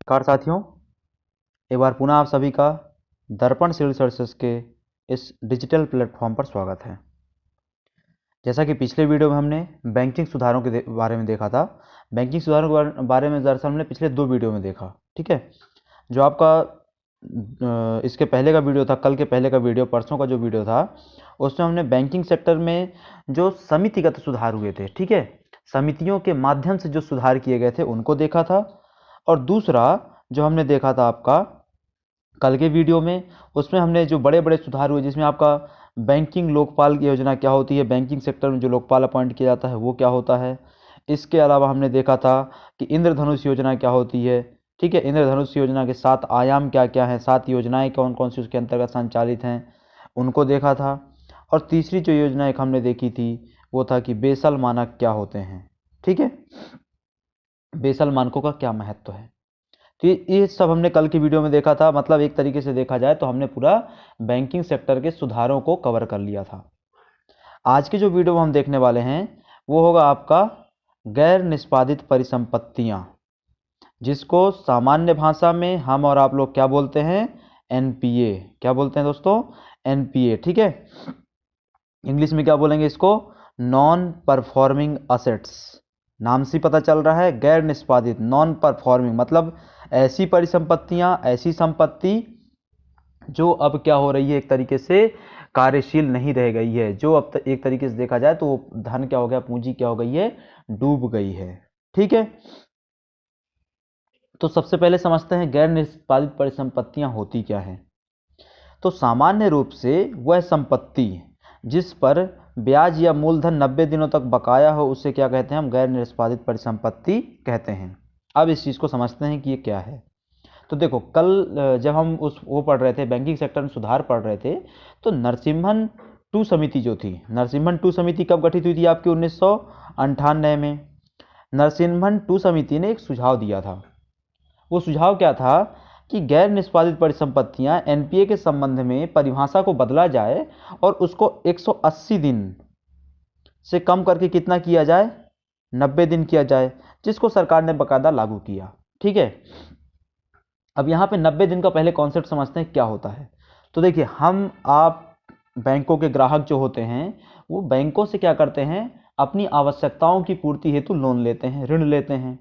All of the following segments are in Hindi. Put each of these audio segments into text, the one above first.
नमस्कार साथियों, एक बार पुनः आप सभी का दर्पण सिविल सर्विसेज के इस डिजिटल प्लेटफॉर्म पर स्वागत है। जैसा कि पिछले वीडियो में हमने बैंकिंग सुधारों के बारे में देखा था। बैंकिंग सुधारों के बारे में दरअसल हमने पिछले 2 वीडियो में देखा, ठीक है। जो आपका इसके पहले का वीडियो था, कल के पहले का वीडियो, परसों का जो वीडियो था, उसमें हमने बैंकिंग सेक्टर में जो समितिगत सुधार हुए थे, ठीक है, समितियों के माध्यम से जो सुधार किए गए थे उनको देखा था। और दूसरा जो हमने देखा था आपका कल के वीडियो में, उसमें हमने जो बड़े बड़े सुधार हुए, जिसमें आपका बैंकिंग लोकपाल की योजना क्या होती है, बैंकिंग सेक्टर में जो लोकपाल अपॉइंट किया जाता है वो क्या होता है। इसके अलावा हमने देखा था कि इंद्रधनुष योजना क्या होती है, ठीक है। इंद्रधनुष योजना के 7 आयाम क्या क्या हैं, 7 योजनाएं कौन कौन सी उसके अंतर्गत संचालित हैं, उनको देखा था। और तीसरी जो योजना एक हमने देखी थी वो था कि बेसल मानक क्या होते हैं, ठीक है, बेसल मानकों का क्या महत्व है। तो ये सब हमने कल की वीडियो में देखा था। मतलब एक तरीके से देखा जाए तो हमने पूरा बैंकिंग सेक्टर के सुधारों को कवर कर लिया था। आज के जो वीडियो हम देखने वाले हैं वो होगा आपका गैर निष्पादित परिसंपत्तियां, जिसको सामान्य भाषा में हम और आप लोग क्या बोलते हैं, एनपीए। क्या बोलते हैं दोस्तों, एनपीए, ठीक है। इंग्लिश में क्या बोलेंगे इसको, नॉन परफॉर्मिंग असेट्स। नाम से पता चल रहा है, गैर निष्पादित, नॉन परफॉर्मिंग, मतलब ऐसी परिसंपत्तियां, ऐसी संपत्ति जो अब क्या हो रही है, एक तरीके से कार्यशील नहीं रह गई है, जो अब एक तरीके से देखा जाए तो धन क्या हो गया, पूंजी क्या हो गई है, डूब गई है, ठीक है। तो सबसे पहले समझते हैं गैर निष्पादित परिसंपत्तियां होती क्या है। तो सामान्य रूप से वह संपत्ति जिस पर ब्याज या मूलधन 90 दिनों तक बकाया हो, उसे क्या कहते हैं, हम गैर निष्पादित परिसंपत्ति कहते हैं। अब इस चीज़ को समझते हैं कि ये क्या है। तो देखो, कल जब हम वो पढ़ रहे थे, बैंकिंग सेक्टर में सुधार पढ़ रहे थे, तो नरसिम्हन टू समिति जो थी, नरसिम्हन टू समिति कब गठित हुई थी आपकी, 1998 में। नरसिम्हन टू समिति ने एक सुझाव दिया था। वो सुझाव क्या था कि गैर निष्पादित परिसंपत्तियां एनपीए के संबंध में परिभाषा को बदला जाए और उसको 180 दिन से कम करके कितना किया जाए, 90 दिन किया जाए, जिसको सरकार ने बकायदा लागू किया, ठीक है। अब यहाँ पे 90 दिन का पहले कॉन्सेप्ट समझते हैं क्या होता है। तो देखिए, हम आप बैंकों के ग्राहक जो होते हैं वो बैंकों से क्या करते हैं, अपनी आवश्यकताओं की पूर्ति हेतु लोन लेते हैं, ऋण लेते हैं।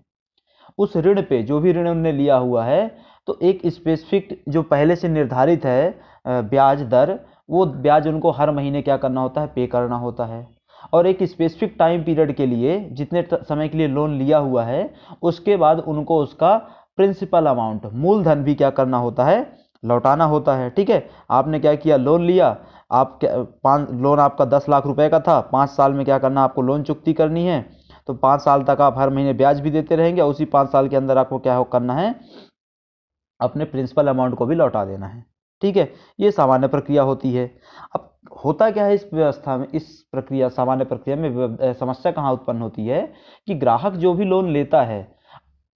उस ऋण पे जो भी ऋण उन्होंने लिया हुआ है, तो एक स्पेसिफिक जो पहले से निर्धारित है ब्याज दर, वो ब्याज उनको हर महीने क्या करना होता है, पे करना होता है। और एक स्पेसिफिक टाइम पीरियड के लिए, जितने समय के लिए लोन लिया हुआ है, उसके बाद उनको उसका प्रिंसिपल अमाउंट, मूलधन भी क्या करना होता है, लौटाना होता है, ठीक है। आपने क्या किया, लोन लिया, आप लोन आपका 10 लाख रुपए का था, 5 साल में क्या करना, आपको लोन चुकती करनी है। तो 5 साल तक आप हर महीने ब्याज भी देते रहेंगे, उसी 5 साल के अंदर आपको क्या करना है, अपने प्रिंसिपल अमाउंट को भी लौटा देना है, ठीक है। ये सामान्य प्रक्रिया होती है। अब होता क्या है इस व्यवस्था में, इस प्रक्रिया, सामान्य प्रक्रिया में समस्या कहाँ उत्पन्न होती है कि ग्राहक जो भी लोन लेता है,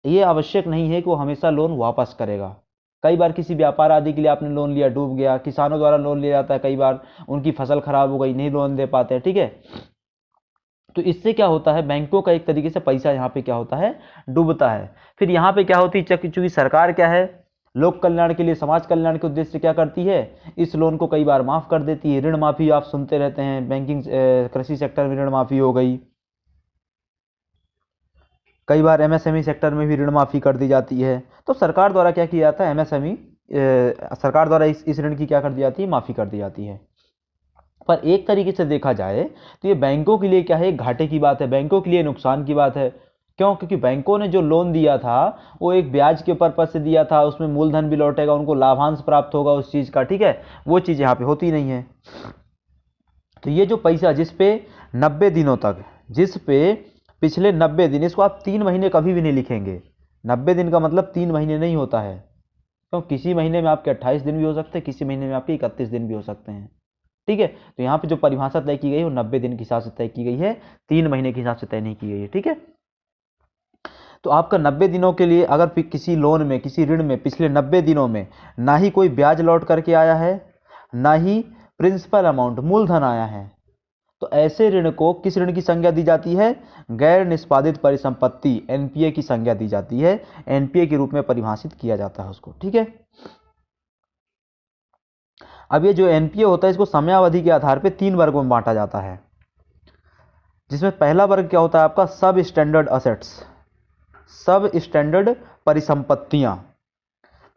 ये आवश्यक नहीं है कि वो हमेशा लोन वापस करेगा। कई बार किसी व्यापार आदि के लिए आपने लोन लिया, डूब गया, किसानों द्वारा लोन लिया जाता है, कई बार उनकी फसल खराब हो गई, नहीं लोन दे पाते हैं, ठीक है। तो इससे क्या होता है, बैंकों का एक तरीके से पैसा यहाँ पे क्या होता है, डूबता है। फिर यहाँ पे क्या होती है, चूंकि सरकार क्या है, लोक कल्याण के लिए, समाज कल्याण के उद्देश्य से क्या करती है, इस लोन को कई बार माफ कर देती है। ऋण माफी आप सुनते रहते हैं, बैंकिंग कृषि सेक्टर में ऋण माफी हो गई, कई बार एमएसएमई सेक्टर में भी ऋण माफी कर दी जाती है। तो सरकार द्वारा क्या किया जाता है, एमएसएमई सरकार द्वारा इस ऋण की क्या कर दी जाती है, माफी कर दी जाती है। पर एक तरीके से देखा जाए तो ये बैंकों के लिए क्या है, घाटे की बात है, बैंकों के लिए नुकसान की बात है। क्यों, क्योंकि बैंकों ने जो लोन दिया था वो एक ब्याज के पर्पज से दिया था, उसमें मूलधन भी लौटेगा, उनको लाभांश प्राप्त होगा उस चीज का, ठीक है। वो चीज यहाँ पे होती नहीं है। तो ये जो पैसा जिस पे 90 दिनों तक, जिस पे पिछले 90 दिन, इसको आप 3 महीने कभी भी नहीं लिखेंगे। 90 दिन का मतलब 3 महीने नहीं होता है, क्यों, किसी महीने में आपके 28 दिन भी हो सकते हैं, किसी महीने में आपके 31 दिन भी हो सकते हैं, ठीक है। तो यहाँ पे जो परिभाषा तय की गई है वो 90 दिन के हिसाब से तय की गई है, 3 महीने के हिसाब से तय नहीं की गई है, ठीक है। तो आपका 90 दिनों के लिए अगर किसी लोन में, किसी ऋण में पिछले 90 दिनों में ना ही कोई ब्याज लौट करके आया है, ना ही प्रिंसिपल अमाउंट, मूलधन आया है, तो ऐसे ऋण को किस ऋण की संज्ञा दी जाती है? गैर निष्पादित परिसंपत्ति, एनपीए की संज्ञा दी जाती है, एनपीए के रूप में परिभाषित किया जाता है उसको। ठीक है, अब ये जो एनपीए होता है इसको समयावधि के आधार पर 3 वर्गों में बांटा जाता है, जिसमें पहला वर्ग क्या होता है आपका? सब स्टैंडर्ड असेट्स, सब स्टैंडर्ड परिसंपत्तियां,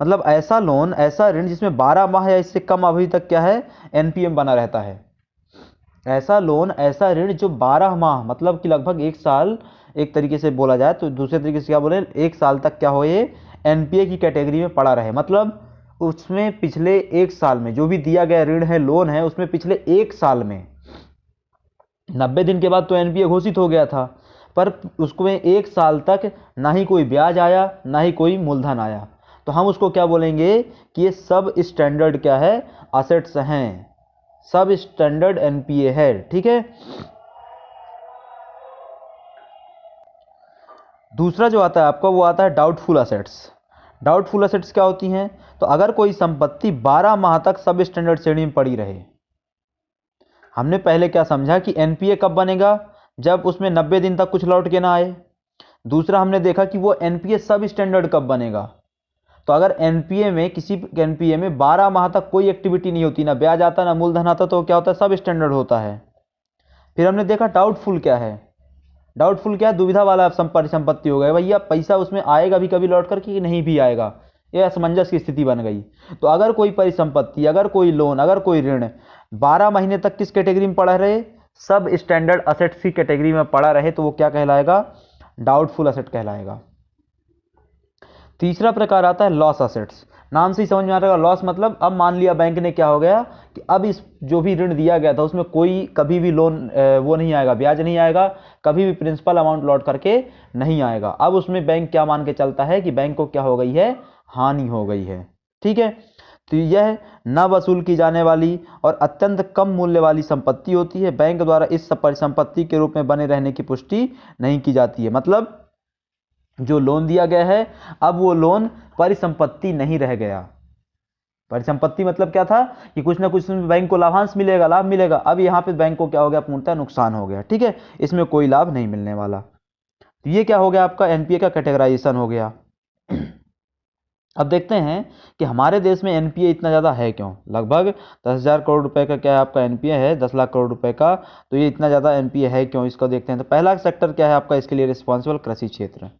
मतलब ऐसा लोन, ऐसा ऋण जिसमें 12 माह या इससे कम अवधि तक क्या है? एनपीएम बना रहता है। ऐसा लोन, ऐसा ऋण जो 12 माह मतलब कि लगभग 1 साल, एक तरीके से बोला जाए तो, दूसरे तरीके से क्या बोले, 1 साल तक क्या हो, ये एनपीए की कैटेगरी में पड़ा रहे। मतलब उसमें पिछले 1 साल में जो भी दिया गया ऋण है, लोन है, उसमें पिछले 1 साल में 90 दिन के बाद तो एनपीए घोषित हो गया था, पर उसको में 1 साल तक ना ही कोई ब्याज आया, ना ही कोई मूलधन आया, तो हम उसको क्या बोलेंगे कि ये सब स्टैंडर्ड क्या है? असेट्स हैं, सब स्टैंडर्ड एनपीए है। ठीक है, दूसरा जो आता है आपका वो आता है डाउटफुल असेट्स। डाउटफुल असेट्स क्या होती हैं? तो अगर कोई संपत्ति 12 माह तक सब स्टैंडर्ड श्रेणी में पड़ी रहे, हमने पहले क्या समझा कि एनपीए कब बनेगा? जब उसमें 90 दिन तक कुछ लौट के ना आए। दूसरा हमने देखा कि वो एनपीए सब स्टैंडर्ड कब बनेगा? तो अगर एनपीए में, किसी एनपीए में 12 माह तक कोई एक्टिविटी नहीं होती, ना ब्याज आता ना मूलधन आता, तो क्या होता है? सब स्टैंडर्ड होता है। फिर हमने देखा डाउटफुल क्या है? डाउटफुल क्या है? दुविधा वाला परिसंपत्ति हो गया, भैया पैसा उसमें आएगा भी कभी लौट करके कि नहीं भी आएगा, ये असमंजस की स्थिति बन गई। तो अगर कोई परिसंपत्ति, अगर कोई लोन, अगर कोई ऋण 12 महीने तक किस कैटेगरी में पड़ा रहे? सब स्टैंडर्ड असेट्स की कैटेगरी में पड़ा रहे, तो वो क्या कहलाएगा? डाउटफुल असेट कहलाएगा। तीसरा प्रकार आता है लॉस असेट्स। नाम से ही समझ में आ रहा है, लॉस मतलब अब मान लिया बैंक ने क्या हो गया कि अब इस जो भी ऋण दिया गया था उसमें कोई कभी भी लोन वो नहीं आएगा, ब्याज नहीं आएगा, कभी भी प्रिंसिपल अमाउंट लौट करके नहीं आएगा। अब उसमें बैंक क्या मान के चलता है कि बैंक को क्या हो गई है? हानि हो गई है। ठीक है, तो यह न वसूल की जाने वाली और अत्यंत कम मूल्य वाली संपत्ति होती है। बैंक द्वारा इस परिसंपत्ति के रूप में बने रहने की पुष्टि नहीं की जाती है। मतलब जो लोन दिया गया है, अब वो लोन परिसंपत्ति नहीं रह गया। परिसंपत्ति मतलब क्या था कि कुछ ना कुछ बैंक को लाभांश मिलेगा, लाभ मिलेगा। अब यहां पे बैंक को क्या हो गया? पूर्णतः नुकसान हो गया। ठीक है, इसमें कोई लाभ नहीं मिलने वाला। तो ये क्या हो गया? आपका एनपीए का कैटेगराइजेशन हो गया। अब देखते हैं कि हमारे देश में एनपीए इतना ज़्यादा है क्यों। लगभग 10,000 करोड़ रुपए का क्या है आपका एनपीए है, 10 लाख करोड़ रुपए का। तो ये इतना ज़्यादा एनपीए है क्यों, इसको देखते हैं। तो पहला सेक्टर क्या है आपका इसके लिए रिस्पॉन्सिबल? कृषि क्षेत्र।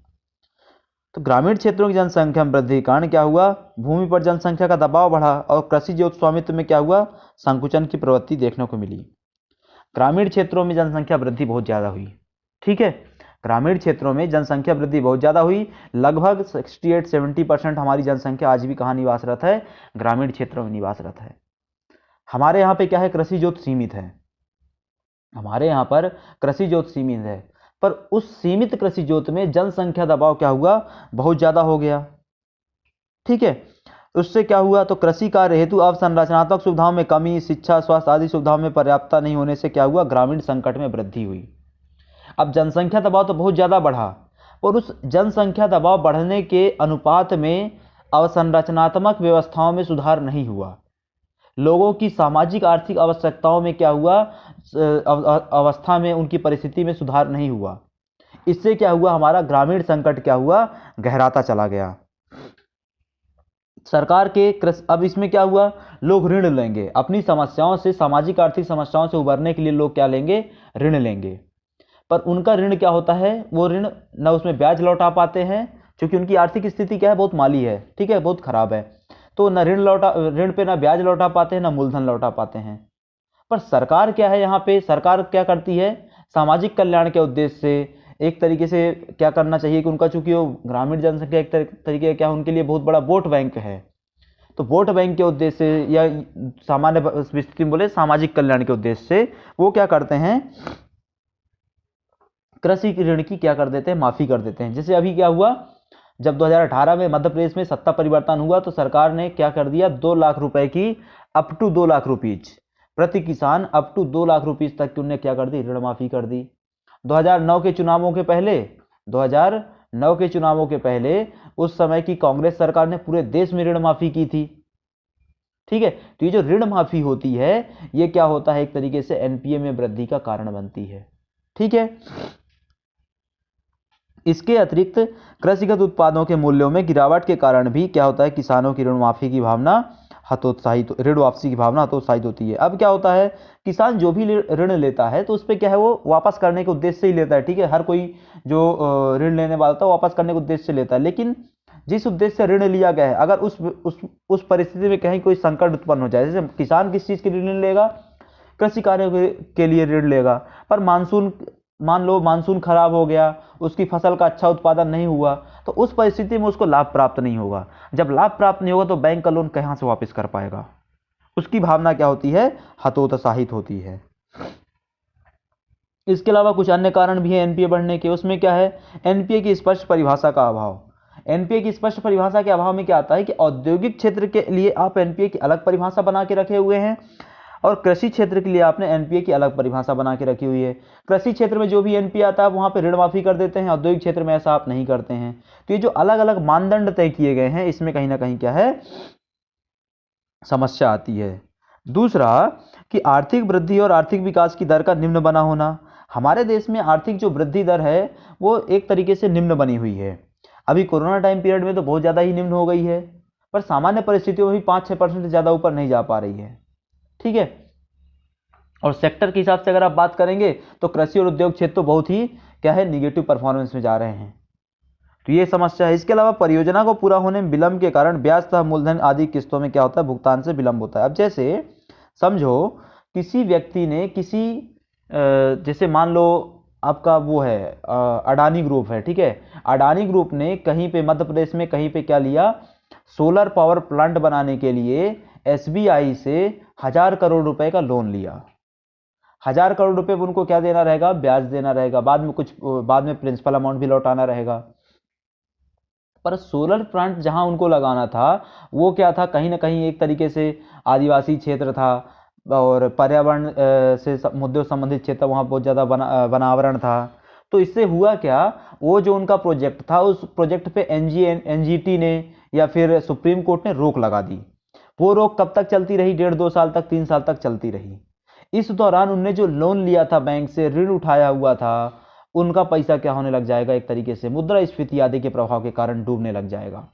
तो ग्रामीण क्षेत्रों की जनसंख्या में वृद्धि के कारण क्या हुआ? भूमि पर जनसंख्या का दबाव बढ़ा और कृषि ज्योत स्वामित्व में क्या हुआ? संकुचन की प्रवृत्ति देखने को मिली। ग्रामीण क्षेत्रों में जनसंख्या वृद्धि बहुत ज़्यादा हुई। ठीक है, ग्रामीण क्षेत्रों में जनसंख्या वृद्धि बहुत ज़्यादा हुई। लगभग 68-70% हमारी जनसंख्या आज भी कहाँ निवासरत है? ग्रामीण क्षेत्रों में निवासरत है। हमारे यहाँ पे क्या है? कृषि ज्योत सीमित है। हमारे यहाँ पर कृषि ज्योत सीमित है, पर उस सीमित कृषि ज्योत में जनसंख्या दबाव क्या हुआ? बहुत ज़्यादा हो गया। ठीक है, उससे क्या हुआ? तो कृषि कार्य हेतु अवसंरचनात्मक सुविधाओं में कमी, शिक्षा, स्वास्थ्य आदि सुविधाओं में पर्याप्तता नहीं होने से क्या हुआ? ग्रामीण संकट में वृद्धि हुई। अब जनसंख्या दबाव तो बहुत ज़्यादा बढ़ा, और उस जनसंख्या दबाव बढ़ने के अनुपात में अवसंरचनात्मक व्यवस्थाओं में सुधार नहीं हुआ। लोगों की सामाजिक आर्थिक आवश्यकताओं में क्या हुआ? अवस्था में, उनकी परिस्थिति में सुधार नहीं हुआ। इससे क्या हुआ? हमारा ग्रामीण संकट क्या हुआ? गहराता चला गया। सरकार के अब इसमें क्या हुआ? लोग ऋण लेंगे अपनी समस्याओं से, सामाजिक आर्थिक समस्याओं से उबरने के लिए लोग क्या लेंगे? ऋण लेंगे। पर उनका ऋण क्या होता है? वो ऋण न उसमें ब्याज लौटा पाते हैं, क्योंकि उनकी आर्थिक स्थिति क्या है? बहुत माली है। ठीक है, बहुत खराब है। तो न ऋण पे ना ब्याज लौटा पाते हैं, ना मूलधन लौटा पाते हैं। पर सरकार क्या है यहाँ पे? सरकार क्या करती है? सामाजिक कल्याण के उद्देश्य से एक तरीके से क्या करना चाहिए कि उनका, चूंकि वो ग्रामीण जनसंख्या एक तरीके क्या उनके लिए बहुत बड़ा वोट बैंक है, तो वोट बैंक के उद्देश्य से या सामान्य स्थिति में बोले सामाजिक कल्याण के उद्देश्य से वो क्या करते हैं? कृषि ऋण की क्या कर देते हैं? माफी कर देते हैं। जैसे अभी क्या हुआ, जब 2018 में मध्य प्रदेश में सत्ता परिवर्तन हुआ तो सरकार ने क्या कर दिया? 2 लाख रुपए की, अप टू 2 लाख रुपीज प्रति किसान, अप टू 2 लाख रुपीज तक की उन्होंने क्या कर दी? ऋण माफी कर दी। 2009 के चुनावों के पहले, 2009 के चुनावों के पहले उस समय की कांग्रेस सरकार ने पूरे देश में ऋण माफी की थी। ठीक है। तो ये जो ऋण माफी होती है ये क्या होता है, एक तरीके से एनपीए में वृद्धि का कारण बनती है। ठीक है। इसके अतिरिक्त कृषिगत उत्पादों के मूल्यों में गिरावट के कारण भी क्या होता है, किसानों की ऋण माफी की भावना हतोत्साहित, ऋण वापसी की भावना हतोत्साहित होती है। अब क्या होता है, किसान जो भी ऋण लेता है तो उस पर क्या है, वो वापस करने के उद्देश्य से ही लेता है। ठीक है, हर कोई जो ऋण लेने वाला था वापस करने के उद्देश्य से लेता है, लेकिन जिस उद्देश्य से ऋण लिया गया है, अगर उस परिस्थिति में कहीं कोई संकट उत्पन्न हो जाए, जैसे किसान किस चीज के लिए ऋण लेगा, कृषि कार्यों के लिए ऋण लेगा, पर मान लो मानसून खराब हो गया, उसकी फसल का अच्छा उत्पादन नहीं हुआ, तो उस परिस्थिति में उसको लाभ प्राप्त नहीं होगा। जब लाभ प्राप्त नहीं होगा तो बैंक का लोन कहां से वापस कर पाएगा, उसकी भावना क्या होती है, हतोत्साहित होती है। इसके अलावा कुछ अन्य कारण भी है एनपीए बढ़ने के। उसमें क्या है, एनपीए की स्पष्ट परिभाषा का अभाव। एनपीए की स्पष्ट परिभाषा के अभाव में क्या आता है कि औद्योगिक क्षेत्र के लिए आप एनपीए की अलग परिभाषा बना के रखे हुए हैं और कृषि क्षेत्र के लिए आपने एनपीए की अलग परिभाषा बना के रखी हुई है। कृषि क्षेत्र में जो भी एनपीए आता है वहां पे ऋण माफी कर देते हैं, औद्योगिक क्षेत्र में ऐसा आप नहीं करते हैं। तो ये जो अलग अलग मानदंड तय किए गए हैं, इसमें कहीं ना कहीं क्या है, समस्या आती है। दूसरा कि आर्थिक वृद्धि और आर्थिक विकास की दर का निम्न बना होना। हमारे देश में आर्थिक जो वृद्धि दर है वो एक तरीके से निम्न बनी हुई है। अभी कोरोना टाइम पीरियड में तो बहुत ज़्यादा ही निम्न हो गई है, पर सामान्य परिस्थितियों में भी 5-6% से ज़्यादा ऊपर नहीं जा पा रही है। ठीक है। और सेक्टर के हिसाब से अगर आप बात करेंगे तो कृषि और उद्योग क्षेत्र तो बहुत ही क्या है, निगेटिव परफॉर्मेंस में जा रहे हैं। तो ये समस्या है। इसके अलावा परियोजना को पूरा होने में विलंब के कारण ब्याज तथा मूलधन आदि किस्तों में क्या होता है, भुगतान से विलंब होता है। अब जैसे समझो किसी व्यक्ति ने जैसे मान लो आपका वो है अडानी ग्रुप है। ठीक है, अडानी ग्रुप ने कहीं पे मध्य प्रदेश में कहीं पे क्या लिया, सोलर पावर प्लांट बनाने के लिए एसबीआई से 1000 करोड़ रुपए का लोन लिया। 1000 करोड़ रुपए पर उनको क्या देना रहेगा, ब्याज देना रहेगा, बाद में प्रिंसिपल अमाउंट भी लौटाना रहेगा। पर सोलर प्लांट जहां उनको लगाना था वो क्या था, कहीं ना कहीं एक तरीके से आदिवासी क्षेत्र था और पर्यावरण से मुद्दों संबंधित क्षेत्र, वहां बहुत ज़्यादा वनावरण था। तो इससे हुआ क्या, वो जो उनका प्रोजेक्ट था उस प्रोजेक्ट पे एनजीटी ने या फिर सुप्रीम कोर्ट ने रोक लगा दी। वो रोक कब तक चलती रही, 1.5-2 साल तक, 3 साल तक चलती रही। इस दौरान उनने जो लोन लिया था, बैंक से ऋण उठाया हुआ था, उनका पैसा क्या होने लग जाएगा, एक तरीके से मुद्रास्फीति आदि के प्रभाव के कारण डूबने लग जाएगा।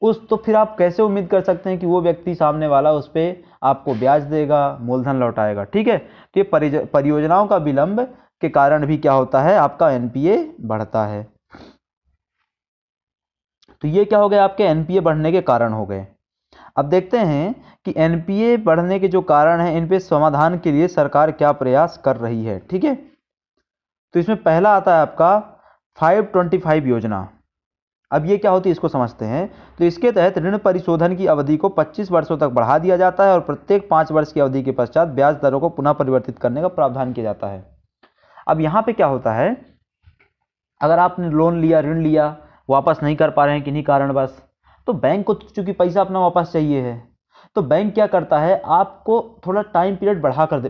तो फिर आप कैसे उम्मीद कर सकते हैं कि वो व्यक्ति सामने वाला उस पर आपको ब्याज देगा, मूलधन लौटाएगा। ठीक है। तो ये परियोजनाओं का विलंब के कारण भी क्या होता है, आपका एनपीए बढ़ता है। तो ये क्या हो गया, आपके एनपीए बढ़ने के कारण हो गए। अब देखते हैं कि एनपीए बढ़ने के जो कारण हैं इन पे समाधान के लिए सरकार क्या प्रयास कर रही है। ठीक है। तो इसमें पहला आता है आपका 525 योजना। अब ये क्या होती है इसको समझते हैं। तो इसके तहत ऋण परिशोधन की अवधि को 25 वर्षों तक बढ़ा दिया जाता है और प्रत्येक 5 वर्ष की अवधि के पश्चात ब्याज दरों को पुनः परिवर्तित करने का प्रावधान किया जाता है। अब यहाँ पे क्या होता है, अगर आपने लोन लिया, ऋण लिया, वापस नहीं कर पा रहे हैं किन्हीं कारणवश, तो बैंक को चूंकि पैसा अपना वापस चाहिए है, तो बैंक क्या करता है, आपको थोड़ा टाइम पीरियड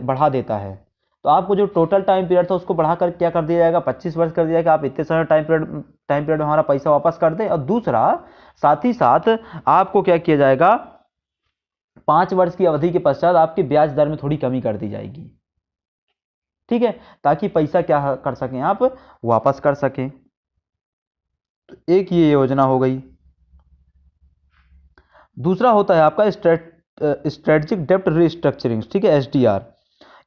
बढ़ा देता है। तो आपको जो टोटल टाइम पीरियड था उसको बढ़ाकर क्या कर दिया जाएगा, 25 वर्ष कर दिया जाएगा। आप इतने सारे टाइम पीरियड में हमारा पैसा वापस कर दें। और दूसरा साथ ही साथ आपको क्या किया जाएगा, 5 वर्ष की अवधि के पश्चात आपकी ब्याज दर में थोड़ी कमी कर दी जाएगी। ठीक है, ताकि पैसा क्या कर सकें, आप वापस कर सकें। तो एक ये योजना हो गई। दूसरा होता है आपका स्ट्रेटेजिक डेप्ट रिस्ट्रक्चरिंग। ठीक है, एसडीआर।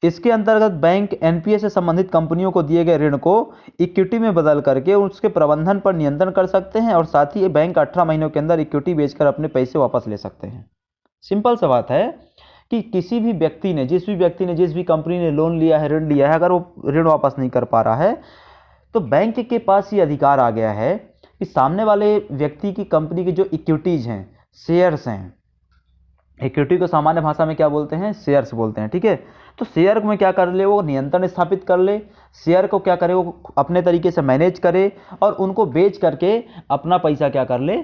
इसके अंतर्गत बैंक एनपीए से संबंधित कंपनियों को दिए गए ऋण को इक्विटी में बदल करके उसके प्रबंधन पर नियंत्रण कर सकते हैं और साथ ही बैंक 18 महीनों के अंदर इक्विटी बेचकर अपने पैसे वापस ले सकते हैं। सिंपल सा बात है कि किसी भी व्यक्ति ने, जिस भी कंपनी ने लोन लिया है, ऋण लिया है, अगर वो ऋण वापस नहीं कर पा रहा है तो बैंक के पास ये अधिकार आ गया है कि सामने वाले व्यक्ति की कंपनी के जो इक्विटीज हैं, शेयर्स हैं, इक्विटी को सामान्य भाषा में क्या बोलते हैं, शेयर्स बोलते हैं। ठीक है, तो शेयर में क्या कर ले, वो नियंत्रण स्थापित कर ले, शेयर को क्या करे, वो अपने तरीके से मैनेज करे और उनको बेच करके अपना पैसा क्या कर ले,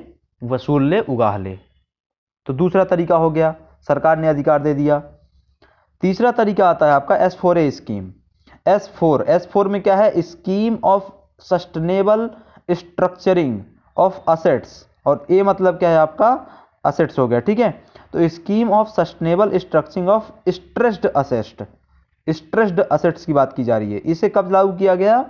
वसूल ले, उगा ले। तो दूसरा तरीका हो गया, सरकार ने अधिकार दे दिया। तीसरा तरीका आता है आपका S4A स्कीम। S4 में क्या है, scheme of sustainable structuring of assets, और ए मतलब क्या है आपका, असेट्स हो गया। ठीक है, तो scheme of sustainable structuring of stressed assets की बात की जा रही है। इसे कब लागू किया गया?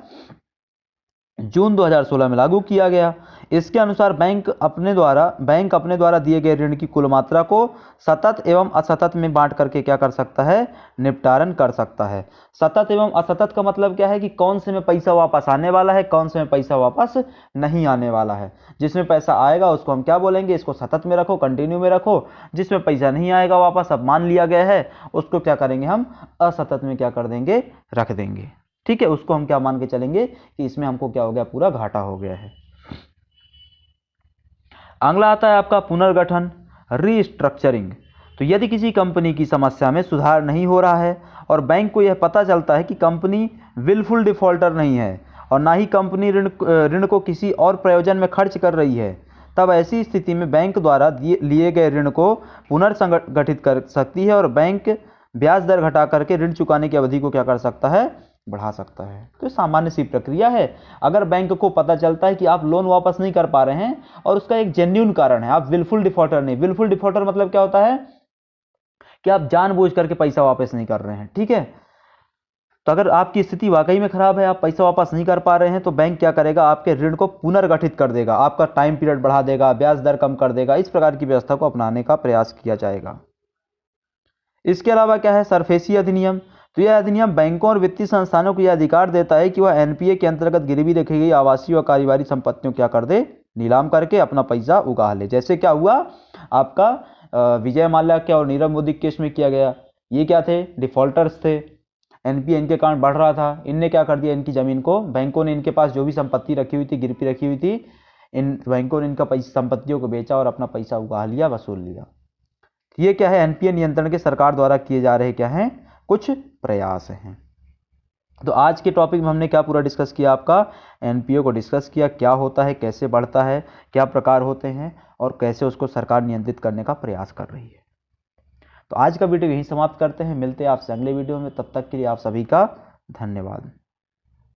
जून 2016 में लागू किया गया। इसके अनुसार बैंक अपने द्वारा दिए गए ऋण की कुल मात्रा को सतत एवं असतत में बांट करके क्या कर सकता है? निपटारण कर सकता है। सतत एवं असतत का मतलब क्या है कि कौन से में पैसा वापस आने वाला है, कौन से में पैसा वापस नहीं आने वाला है। जिसमें पैसा आएगा उसको हम क्या बोलेंगे? इसको सतत में रखो, कंटिन्यू में रखो। जिसमें पैसा नहीं आएगा वापस, अब मान लिया गया है, उसको क्या करेंगे हम? असतत में क्या कर देंगे? रख देंगे। ठीक है, उसको हम क्या मान के चलेंगे कि इसमें हमको क्या हो गया? पूरा घाटा हो गया है। अगला आता है आपका पुनर्गठन, रीस्ट्रक्चरिंग। तो यदि किसी कंपनी की समस्या में सुधार नहीं हो रहा है और बैंक को यह पता चलता है कि कंपनी विलफुल डिफॉल्टर नहीं है और ना ही कंपनी ऋण को किसी और प्रयोजन में खर्च कर रही है, तब ऐसी स्थिति में बैंक द्वारा लिए गए ऋण को पुनर्संगठित कर सकती है और बैंक ब्याज दर घटा करके ऋण चुकाने की अवधि को क्या कर सकता है? बढ़ा सकता है। तो सामान्य सी प्रक्रिया है। अगर बैंक को पता चलता है कि आप लोन वापस नहीं कर पा रहे हैं और उसका एक जेन्युइन कारण है, आप विलफुल डिफॉल्टर नहीं। विलफुल डिफॉल्टर मतलब क्या होता है? कि आप जानबूझ करके पैसा वापस नहीं कर रहे हैं। ठीक है, तो अगर आपकी स्थिति वाकई में खराब है, आप पैसा वापस नहीं कर पा रहे हैं, तो बैंक क्या करेगा? आपके ऋण को पुनर्गठित कर देगा, आपका टाइम पीरियड बढ़ा देगा, ब्याज दर कम कर देगा। इस प्रकार की व्यवस्था को अपनाने का प्रयास किया जाएगा। इसके अलावा क्या है? सरफेसी अधिनियम। तो यह अधिनियम बैंकों और वित्तीय संस्थानों को यह अधिकार देता है कि वह एनपीए के अंतर्गत गिरवी रखी गई आवासीय व कारोबारी संपत्तियों क्या कर दे? नीलाम करके अपना पैसा उगा ले। जैसे क्या हुआ आपका विजय माल्या के और नीरव मोदी केस में किया गया। ये क्या थे? डिफॉल्टर्स थे। एनपीए इनके कारण बढ़ रहा था, इनने क्या कर दिया? इनकी जमीन को, बैंकों ने इनके पास जो भी संपत्ति रखी हुई थी, गिरवी रखी हुई थी, इन बैंकों ने इनका पैसा, संपत्तियों को बेचा और अपना पैसा उगा लिया, वसूल लिया। ये क्या है? एनपीए नियंत्रण के सरकार द्वारा किए जा रहे क्या हैं? कुछ प्रयास हैं। तो आज के टॉपिक में हमने क्या पूरा डिस्कस किया? आपका एनपीए को डिस्कस किया, क्या होता है, कैसे बढ़ता है, क्या प्रकार होते हैं और कैसे उसको सरकार नियंत्रित करने का प्रयास कर रही है। तो आज का वीडियो यहीं समाप्त करते हैं, मिलते हैं आपसे अगले वीडियो में। तब तक के लिए आप सभी का धन्यवाद।